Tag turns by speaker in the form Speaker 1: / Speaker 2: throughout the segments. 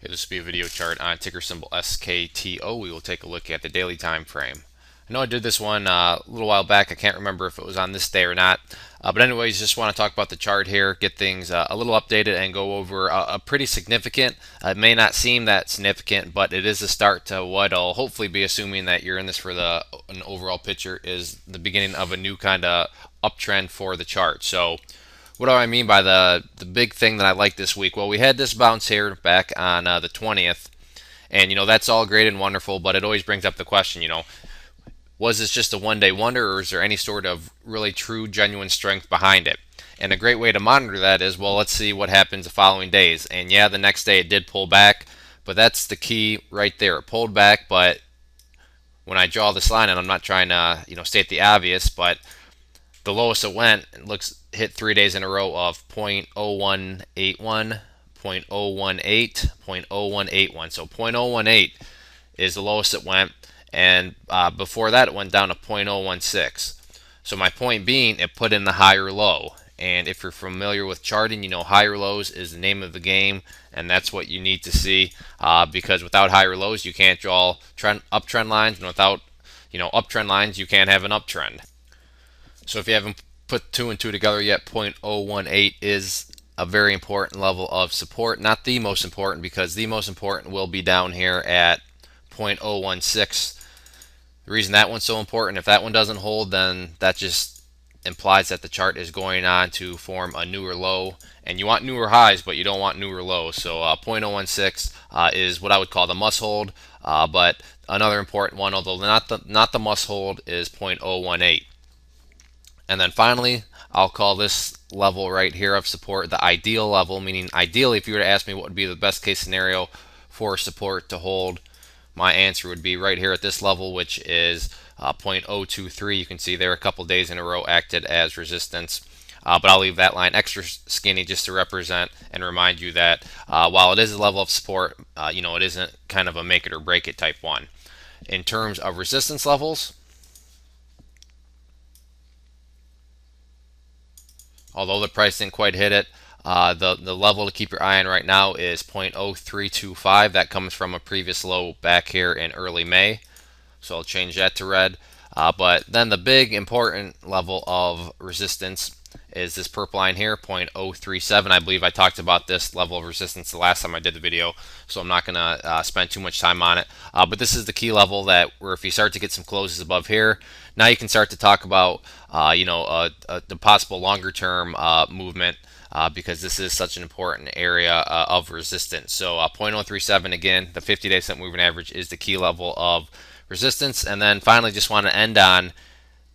Speaker 1: This will be a video chart on ticker symbol SKTO. We will take a look at the daily time frame. I know I did this one a little while back. I can't remember if it was on this day or not. But anyways, just want to talk about the chart here, get things a little updated, and go over a pretty significant. It may not seem that significant, but it is a start to what I'll hopefully be assuming that you're in this for an overall picture is the beginning of a new kind of uptrend for the chart. So what do I mean by the big thing that I like this week? Well, we had this bounce here back on the 20th, and that's all great and wonderful, but it always brings up the question, was this just a one-day wonder, or is there any sort of really true, genuine strength behind it? And a great way to monitor that is, well, let's see what happens the following days. And yeah, the next day it did pull back, but that's the key right there. It pulled back, but when I draw this line, and I'm not trying to, state the obvious, but the lowest it went, it looks hit 3 days in a row of 0.0181, 0.018, 0.0181. So 0.018 is the lowest it went, and before that it went down to 0.016. So my point being, it put in the higher low. And if you're familiar with charting, higher lows is the name of the game, and that's what you need to see, because without higher lows, you can't draw uptrend lines, and without uptrend lines, you can't have an uptrend. So if you haven't put two and two together yet, 0.018 is a very important level of support. Not the most important, because the most important will be down here at 0.016. The reason that one's so important, if that one doesn't hold, then that just implies that the chart is going on to form a newer low. And you want newer highs, but you don't want newer lows. So 0.016 is what I would call the must hold. But another important one, although not the must hold, is 0.018. And then finally, I'll call this level right here of support the ideal level, meaning ideally, if you were to ask me what would be the best case scenario for support to hold, my answer would be right here at this level, which is 0.023. You can see there a couple days in a row acted as resistance. But I'll leave that line extra skinny just to represent and remind you that while it is a level of support, it isn't kind of a make it or break it type one. In terms of resistance levels, although the price didn't quite hit it, the level to keep your eye on right now is 0.0325. That comes from a previous low back here in early May. So I'll change that to red. But then the big important level of resistance is this purple line here, 0.037. I believe I talked about this level of resistance the last time I did the video, so I'm not going to spend too much time on it. But this is the key level that where if you start to get some closes above here, now you can start to talk about the possible longer term movement, because this is such an important area of resistance. So 0.037, again, the 50-day simple moving average is the key level of resistance. And then finally, just want to end on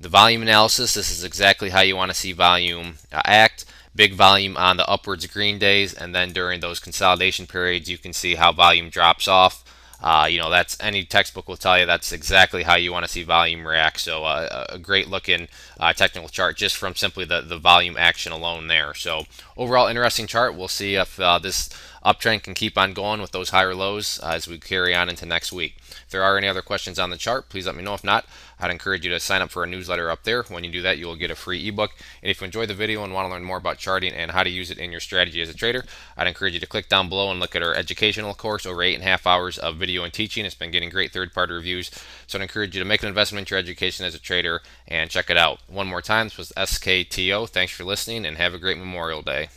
Speaker 1: the volume analysis. This is exactly how you want to see volume act. Big volume on the upwards green days, and then during those consolidation periods, you can see how volume drops off. That's any textbook will tell you that's exactly how you want to see volume react. So a great looking technical chart just from simply the volume action alone there. So overall interesting chart. We'll see if this uptrend can keep on going with those higher lows as we carry on into next week. If there are any other questions on the chart, please let me know. If not, I'd encourage you to sign up for a newsletter up there. When you do that, you will get a free ebook. And if you enjoyed the video and want to learn more about charting and how to use it in your strategy as a trader, I'd encourage you to click down below and look at our educational course, over 8.5 hours of video and teaching. It's been getting great third-party reviews. So I'd encourage you to make an investment into your education as a trader and check it out. One more time, this was SKTO. Thanks for listening, and have a great Memorial Day.